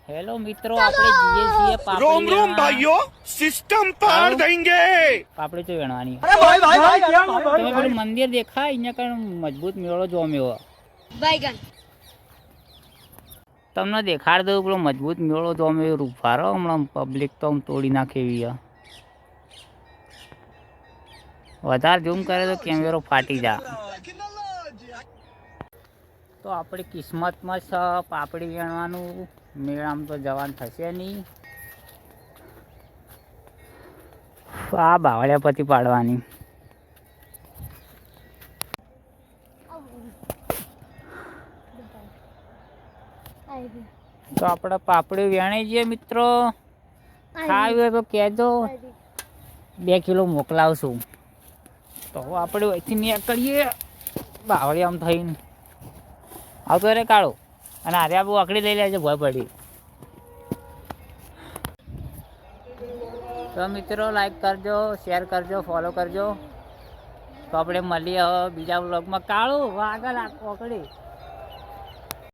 Hello મિત્રો, આપણે જઈએ છીએ रोम रोम भाइयों, सिस्टम पार देंगे। પાપડી તો વેણવાની. અરે ભાઈ ભાઈ ભાઈ તમે પેલું મંદિર દેખાય અહીંયા કણ મજબૂત મેળો જોમ્યો. बैगन તમને દેખાડ દઉં પેલો મજબૂત મેળો જોમ્યો રૂફારો. હમણાં પબ્લિક તો આમ તોડી નાખે એવી છે. વધારે ઝૂમ કરે તો કેમેરો ફાટી જાય. તો આપણી કિસ્મતમાં છે પાપડી વેણવાનું. મેળામાં તો જવાનું થશે નહીં. આ બાવળિયા પતિ પાડવાની. તો આપણે પાપડી વેણી જઈએ મિત્રો. ખાવી હોય તો કહેજો, 2 કિલો મોકલાવશું. તો આપણે અહીંથી નીકળીએ બાવળિયામાં થઈને. આવતો રે કાળો. અને આર્યા બહુ આકડી લઈ લેજે, ભય પડી. તો મિત્રો લાઈક કરજો, શેર કરજો, ફોલો કરજો. તો આપણે મળીએ હવે બીજા બ્લોગમાં. કાળું આગળ પકડી.